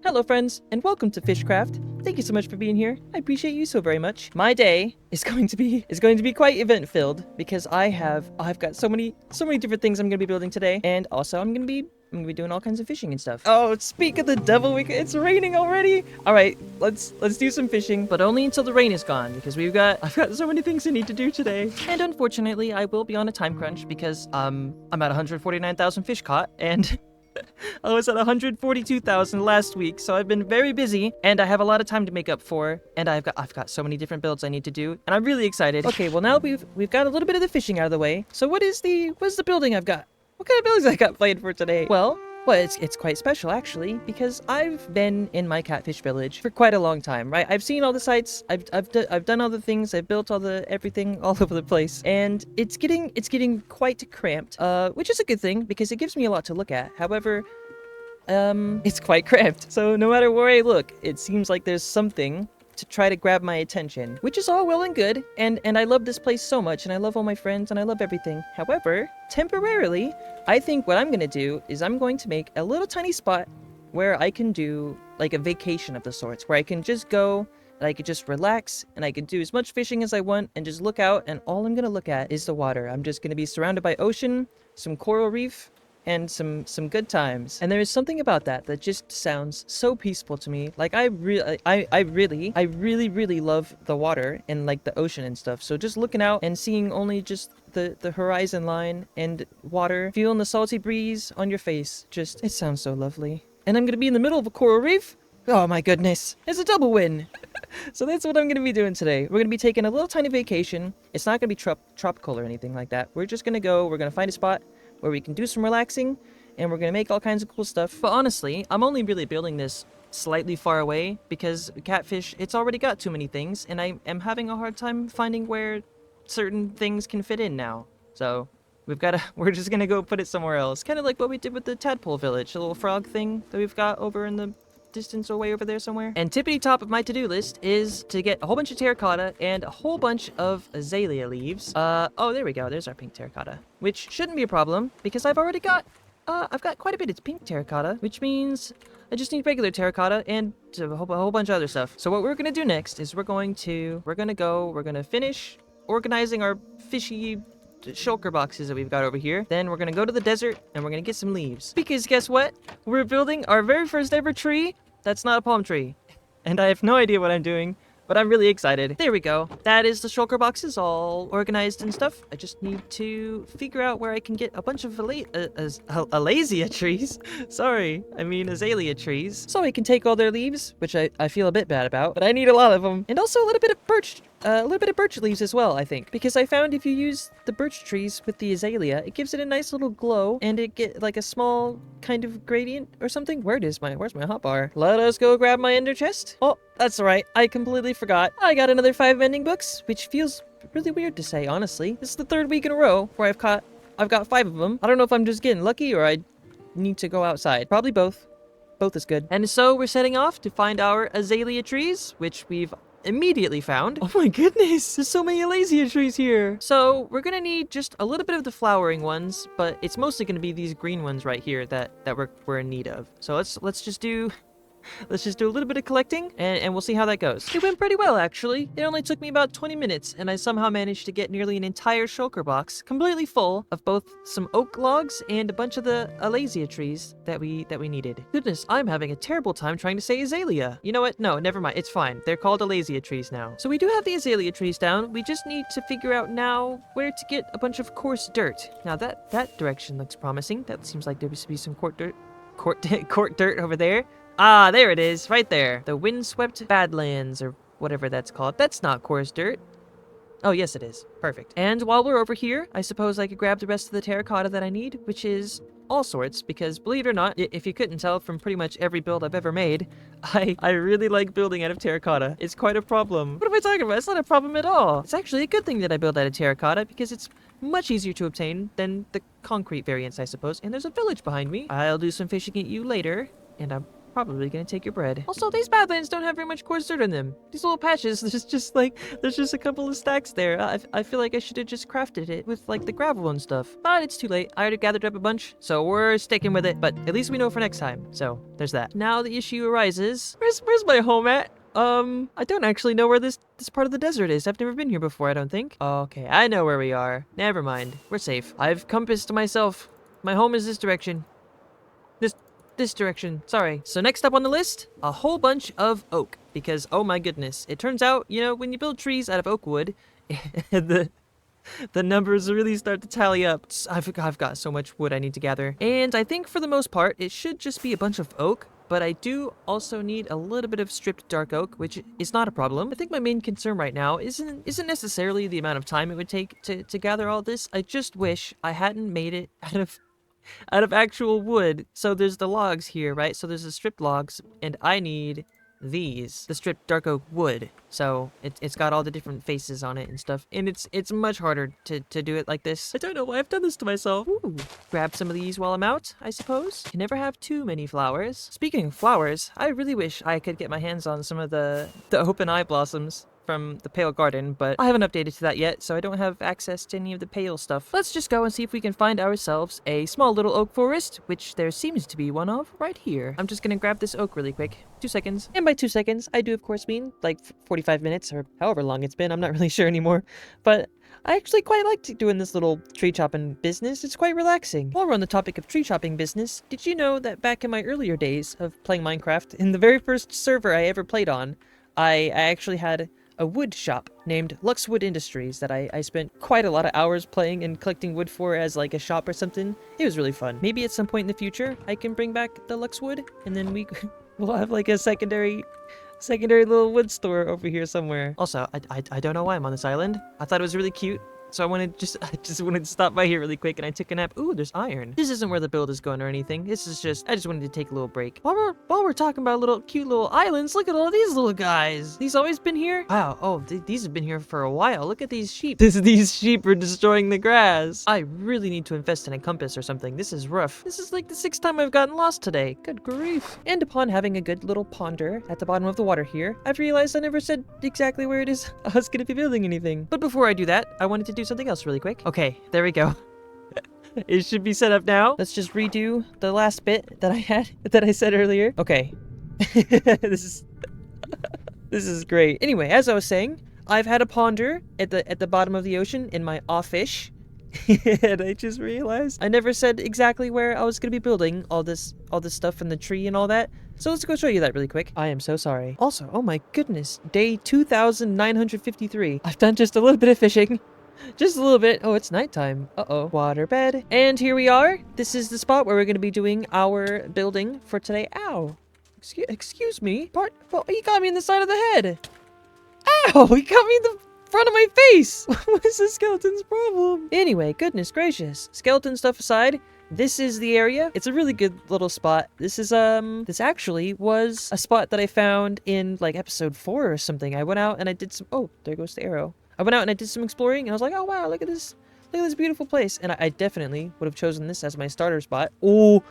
Hello friends, and welcome to Fishcraft. Thank you so much for being here. I appreciate you so very much. My day is going to be quite event filled because I've got so many different things I'm gonna be building today, and also I'm gonna be doing all kinds of fishing and stuff. Oh, speak of the devil, it's raining already. All right, let's do some fishing, but only until the rain is gone because I've got so many things I need to do today. And unfortunately, I will be on a time crunch because I'm at 149,000 fish caught and I was at 142,000 last week, so I've been very busy, and I have a lot of time to make up for, and I've got so many different builds I need to do, and I'm really excited. Okay, well now we've got a little bit of the fishing out of the way. So what's the building I've got? What kind of buildings I got planned for today? Well, it's quite special actually, because I've been in my catfish village for quite a long time, right? I've seen all the sites, I've done all the things, I've built everything all over the place, and it's getting quite cramped, which is a good thing because it gives me a lot to look at. However, it's quite cramped. So no matter where I look, it seems like there's something to try to grab my attention, which is all well and good, and I love this place so much, and I love all my friends, and I love everything. However, temporarily, I think what I'm gonna do is I'm going to make a little tiny spot where I can do like a vacation of the sorts, where I can just go and I could just relax and I could do as much fishing as I want and just look out, and all I'm gonna look at is the water. I'm just gonna be surrounded by ocean, some coral reef, and some good times. And there is something about that just sounds so peaceful to me. Like I really love the water and like the ocean and stuff. So just looking out and seeing only just the horizon line and water, feeling the salty breeze on your face, it sounds so lovely. And I'm gonna be in the middle of a coral reef. Oh my goodness, it's a double win. So that's what I'm gonna be doing today. We're gonna be taking a little tiny vacation. It's not gonna be tropical or anything like that. We're just gonna find a spot where we can do some relaxing, and we're gonna make all kinds of cool stuff. But honestly, I'm only really building this slightly far away because catfish, it's already got too many things, and I am having a hard time finding where certain things can fit in now. So we're just gonna go put it somewhere else. Kind of like what we did with the tadpole village, a little frog thing that we've got over in the distance away over there somewhere. And tippity top of my to-do list is to get a whole bunch of terracotta and a whole bunch of azalea leaves. Oh, there we go. There's our pink terracotta, which shouldn't be a problem because I've got quite a bit of pink terracotta, which means I just need regular terracotta and a whole bunch of other stuff. So what we're gonna do next is we're gonna finish organizing our fishy shulker boxes that we've got over here. Then we're gonna go to the desert and we're gonna get some leaves. Because guess what? We're building our very first ever tree that's not a palm tree. And I have no idea what I'm doing, but I'm really excited. There we go. That is the shulker boxes all organized and stuff. I just need to figure out where I can get a bunch of azalea trees. Sorry, I mean azalea trees. So I can take all their leaves, which I feel a bit bad about, but I need a lot of them. And also a little bit of birch leaves as well, I think. Because I found if you use the birch trees with the azalea, it gives it a nice little glow, and it get like a small kind of gradient or something. Where's my hotbar? Let us go grab my ender chest. Oh, that's right. I completely forgot. I got another 5 mending books, which feels really weird to say, honestly. This is the 3rd week in a row where I've got 5 of them. I don't know if I'm just getting lucky or I need to go outside. Probably both. Both is good. And so we're setting off to find our azalea trees, which we've immediately found. Oh my goodness, there's so many azalea trees here. So we're gonna need just a little bit of the flowering ones, but it's mostly gonna be these green ones right here that we're in need of. So let's just do a little bit of collecting, and we'll see how that goes. It went pretty well, actually. It only took me about 20 minutes, and I somehow managed to get nearly an entire shulker box completely full of both some oak logs and a bunch of the azalea trees that we needed. Goodness, I'm having a terrible time trying to say azalea. You know what? No, never mind. It's fine. They're called azalea trees now. So we do have the azalea trees down. We just need to figure out now where to get a bunch of coarse dirt. Now that direction looks promising. That seems like there used to be some court dirt over there. Ah, there it is, right there. The windswept badlands, or whatever that's called. That's not coarse dirt. Oh, yes, it is. Perfect. And while we're over here, I suppose I could grab the rest of the terracotta that I need, which is all sorts, because believe it or not, if you couldn't tell from pretty much every build I've ever made, I really like building out of terracotta. It's quite a problem. What am I talking about? It's not a problem at all. It's actually a good thing that I build out of terracotta, because it's much easier to obtain than the concrete variants, I suppose. And there's a village behind me. I'll do some fishing at you later, and I'm probably gonna take your bread. Also, these badlands don't have very much coarse dirt in them. These little patches, there's just like, there's just a couple of stacks there. I feel like I should have just crafted it with like the gravel and stuff. But it's too late. I already gathered up a bunch, so we're sticking with it. But at least we know for next time. So there's that. Now the issue arises. Where's my home at? I don't actually know where this part of the desert is. I've never been here before, I don't think. Okay, I know where we are. Never mind. We're safe. I've compassed myself. My home is this direction. This direction. Sorry. So next up on the list, a whole bunch of oak. Because, oh my goodness, it turns out, you know, when you build trees out of oak wood, the numbers really start to tally up. I've got so much wood I need to gather. And I think for the most part, it should just be a bunch of oak. But I do also need a little bit of stripped dark oak, which is not a problem. I think my main concern right now isn't necessarily the amount of time it would take to gather all this. I just wish I hadn't made it out of actual wood. So there's the logs here, right? So there's the stripped logs, and I need these, the stripped dark oak wood. So it's got all the different faces on it and stuff, and it's much harder to do it like this. I don't know why I've done this to myself. Ooh, grab some of these while I'm out, I suppose. Can never have too many flowers. Speaking of flowers, I really wish I could get my hands on some of the open eye blossoms from the Pale Garden, but I haven't updated to that yet, so I don't have access to any of the pale stuff. Let's just go and see if we can find ourselves a small little oak forest, which there seems to be one of right here. I'm just gonna grab this oak really quick. 2 seconds. And by 2 seconds, I do of course mean like 45 minutes or however long it's been. I'm not really sure anymore, but I actually quite liked doing this little tree chopping business. It's quite relaxing. While we're on the topic of tree chopping business, did you know that back in my earlier days of playing Minecraft, in the very first server I ever played on, I actually had a wood shop named Luxwood Industries that I spent quite a lot of hours playing and collecting wood for as like a shop or something. It was really fun. Maybe at some point in the future I can bring back the Luxwood, and then we'll have like a secondary little wood store over here somewhere. Also, I don't know why I'm on this island. I thought it was really cute. So I just wanted to stop by here really quick, and I took a nap. Ooh, there's iron. This isn't where the build is going or anything. This is just, I just wanted to take a little break. While we're talking about cute little islands, look at all these little guys. These always been here? Wow, oh, these have been here for a while. Look at these sheep. These sheep are destroying the grass. I really need to invest in a compass or something. This is rough. This is like the 6th time I've gotten lost today. Good grief. And upon having a good little ponder at the bottom of the water here, I've realized I never said exactly where it is I was gonna be building anything. But before I do that, I wanted to do something else really quick. Okay, there we go. It should be set up now. Let's just redo the last bit that I said earlier. Okay. This is great. Anyway, as I was saying, I've had a ponder at the bottom of the ocean in my office. And I just realized I never said exactly where I was gonna be building all this stuff in the tree and all that. So let's go show you that really quick. I am so sorry. Also, oh my goodness, day 2953. I've done just a little bit of fishing. Just a little bit. Oh, it's nighttime. Uh-oh. Waterbed. And here we are. This is the spot where we're going to be doing our building for today. Ow. Excuse me. Well, he got me in the side of the head. Ow! He got me in the front of my face. What is this skeleton's problem? Anyway, goodness gracious. Skeleton stuff aside, this is the area. It's a really good little spot. This is, this actually was a spot that I found in, like, episode 4 or something. I went out and I did some, oh, there goes the arrow. I went out and I did some exploring, and I was like, oh, wow, look at this beautiful place. And I definitely would have chosen this as my starter spot. Oh,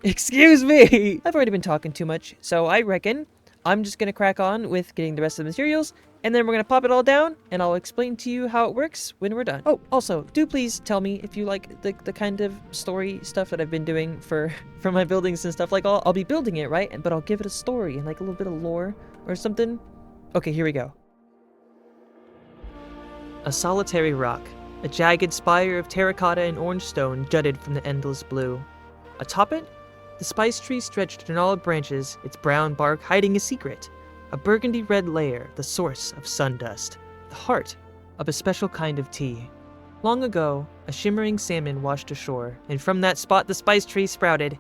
excuse me. I've already been talking too much, so I reckon I'm just going to crack on with getting the rest of the materials, and then we're going to pop it all down, and I'll explain to you how it works when we're done. Oh, also, do please tell me if you like the kind of story stuff that I've been doing for my buildings and stuff. Like, I'll be building it, right? But I'll give it a story and, like, a little bit of lore or something. Okay, here we go. A solitary rock, a jagged spire of terracotta and orange stone jutted from the endless blue. Atop it, the spice tree stretched in all branches, its brown bark hiding a secret. A burgundy-red layer, the source of sundust, the heart of a special kind of tea. Long ago, a shimmering salmon washed ashore, and from that spot the spice tree sprouted.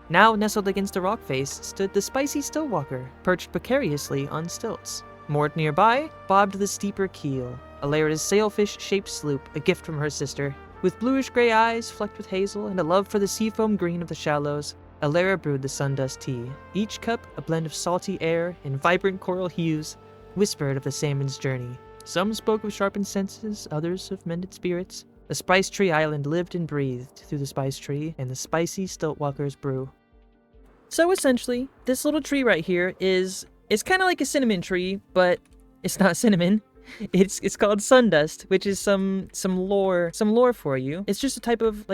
Now nestled against a rock face stood the spicy stillwalker, perched precariously on stilts. Moored nearby, bobbed the steeper keel, a layered sailfish-shaped sloop, a gift from her sister. With bluish-gray eyes flecked with hazel and a love for the seafoam green of the shallows, Alara brewed the sundust tea. Each cup a blend of salty air and vibrant coral hues, whispered of the salmon's journey. Some spoke of sharpened senses, others of mended spirits. The Spice Tree Island lived and breathed through the spice tree and the spicy stiltwalker's brew. So essentially, this little tree right here it's kind of like a cinnamon tree, but it's not cinnamon. It's called Sundust, which is some lore for you. It's just a type of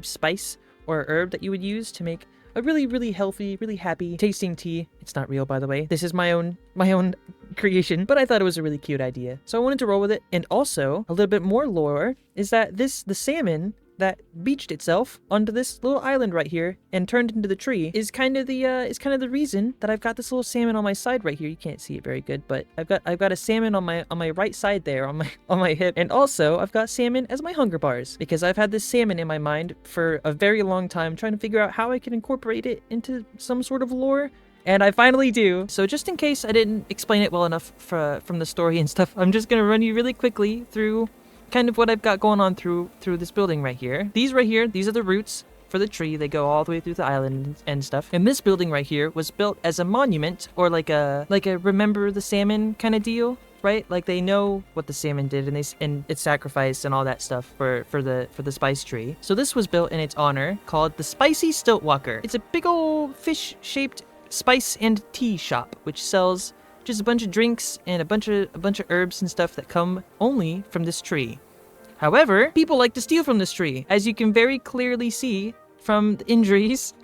spice or herb that you would use to make a really healthy, really happy tasting tea. It's not real, by the way. This is my own creation, but I thought it was a really cute idea, so I wanted to roll with it. And also, a little bit more lore is that the salmon that beached itself onto this little island right here and turned into the tree is kind of the reason that I've got this little salmon on my side right here. You can't see it very good, but I've got a salmon on my right side there on my hip, and also I've got salmon as my hunger bars because I've had this salmon in my mind for a very long time, trying to figure out how I can incorporate it into some sort of lore. And I finally do. So just in case I didn't explain it well enough from the story and stuff, I'm just gonna run you really quickly through kind of what I've got going on through this building right here. These right here, these are the roots for the tree. They go all the way through the island and stuff. And this building right here was built as a monument, or like a remember the salmon kind of deal, right? Like they know what the salmon did, and it's sacrificed and all that stuff for the spice tree. So this was built in its honor, called the Spicy Stiltwalker. It's a big old fish-shaped spice and tea shop, which sells just a bunch of drinks and a bunch of herbs and stuff that come only from this tree. However, people like to steal from this tree, as you can very clearly see from the injuries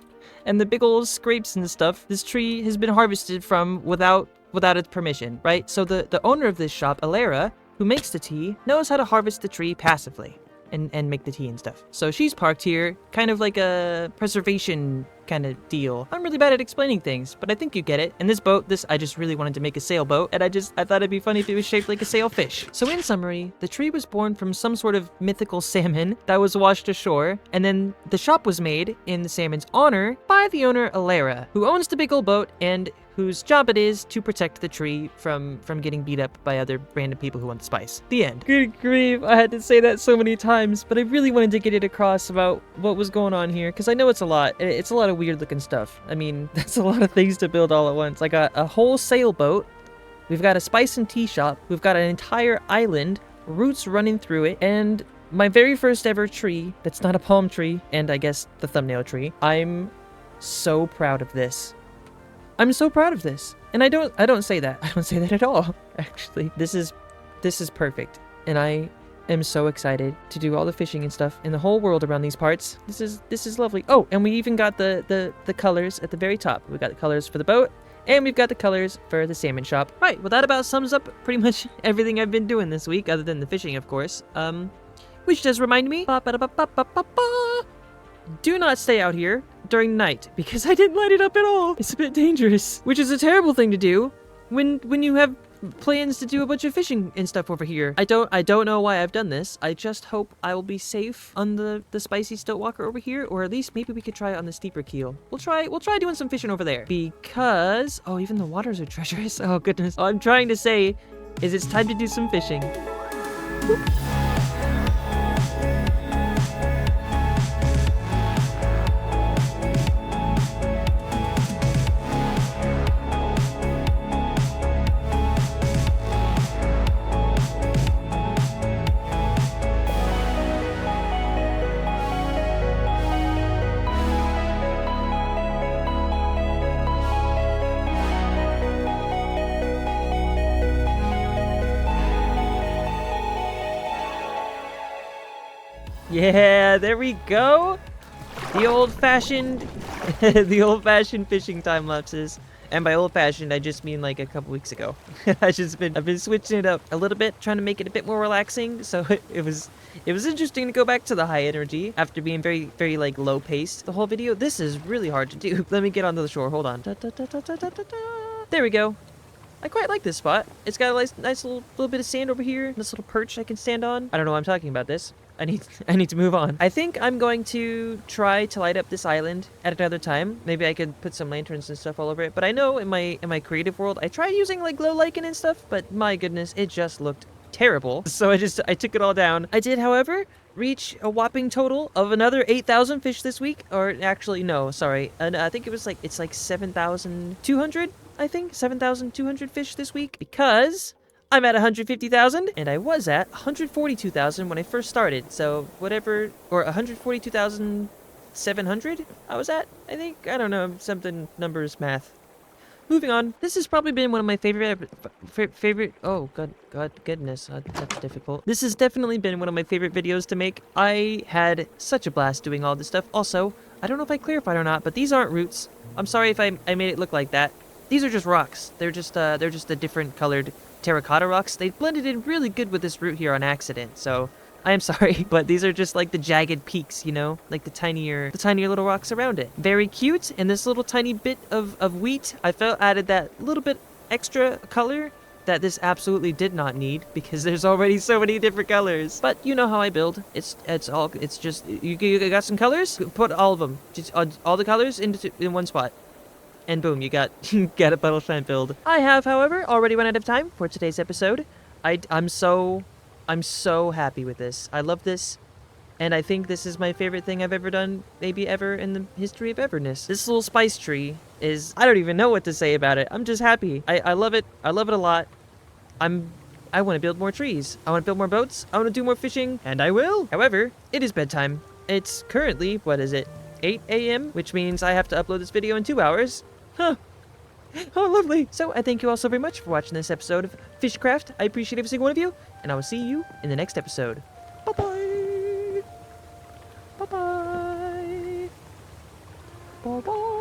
and the big old scrapes and stuff. This tree has been harvested from without its permission, right? So the owner of this shop, Alara, who makes the tea, knows how to harvest the tree passively and make the tea and stuff. So she's parked here, kind of like a preservation kind of deal. I'm really bad at explaining things, but I think you get it. And this boat, I just really wanted to make a sailboat, and I thought it'd be funny if it was shaped like a sailfish. So in summary, the tree was born from some sort of mythical salmon that was washed ashore, and then the shop was made in the salmon's honor by the owner Alara, who owns the big old boat and whose job it is to protect the tree from getting beat up by other random people who want the spice. The end. Good grief, I had to say that so many times, but I really wanted to get it across about what was going on here, because I know it's a lot. It's a lot of weird looking stuff. I mean, that's a lot of things to build all at once. I got a whole sailboat, we've got a spice and tea shop, we've got an entire island, roots running through it, and my very first ever tree that's not a palm tree, and I guess the thumbnail tree. I'm so proud of this. I'm so proud of this. And I don't say that. I don't say that at all, actually. This is perfect. And I am so excited to do all the fishing and stuff in the whole world around these parts. This is lovely. Oh, and we even got the colors at the very top. We got the colors for the boat, and we've got the colors for the salmon shop. Right, well that about sums up pretty much everything I've been doing this week, other than the fishing, of course. Which does remind me, do not stay out here during night, because I didn't light it up at all. It's a bit dangerous, which is a terrible thing to do when you have plans to do a bunch of fishing and stuff over here. I don't know why I've done this. I just hope I will be safe on the Spicy Stiltwalker over here, or at least maybe we could try it on the steeper keel. We'll try doing some fishing over there, because even the waters are treacherous. Oh goodness. All I'm trying to say is it's time to do some fishing. Whoop. Yeah, there we go. The old-fashioned fishing time lapses. And by old-fashioned, I just mean like a couple weeks ago. I've been switching it up a little bit, trying to make it a bit more relaxing. So it was interesting to go back to the high energy after being very, very like low paced the whole video. This is really hard to do. Let me get onto the shore. Hold on. There we go. I quite like this spot. It's got a nice little bit of sand over here. This little perch I can stand on. I don't know why I'm talking about this. I need to move on. I think I'm going to try to light up this island at another time. Maybe I could put some lanterns and stuff all over it. But I know in my creative world, I tried using like glow lichen and stuff, but my goodness, it just looked terrible. So I took it all down. I did, however, reach a whopping total of another 8,000 fish this week. Or actually, no, sorry. And I think it's like 7,200. I think 7,200 fish this week, because I'm at 150,000, and I was at 142,000 when I first started, so whatever, or 142,000 700 I was at, I think. I don't know, something numbers math. Moving on. This has probably been one of my favorite. Oh, goodness, that's difficult. This has definitely been one of my favorite videos to make. I had such a blast doing all this stuff. Also, I don't know if I clarified or not, but these aren't roots. I'm sorry if I made it look like that. These are just rocks. They're just a different colored terracotta rocks. They blended in really good with this root here on accident. So I am sorry, but these are just like the jagged peaks, you know, like the tinier little rocks around it. Very cute. And this little tiny bit of wheat, I felt added that little bit extra color that this absolutely did not need, because there's already so many different colors. But you know how I build. It's just you got some colors, put all of them, just all the colors in one spot. And boom, you got a Puddleshine build. I have, however, already run out of time for today's episode. I'm so happy with this. I love this, and I think this is my favorite thing I've ever done, maybe ever in the history of everness. This little spice tree is, I don't even know what to say about it. I'm just happy. I love it. I love it a lot. I want to build more trees. I want to build more boats. I want to do more fishing, and I will. However, it is bedtime. It's currently, what is it, 8 a.m., which means I have to upload this video in 2 hours. Huh. Oh, lovely. So I thank you all so very much for watching this episode of Fishcraft. I appreciate every single one of you, and I will see you in the next episode. Bye-bye. Bye-bye. Bye-bye.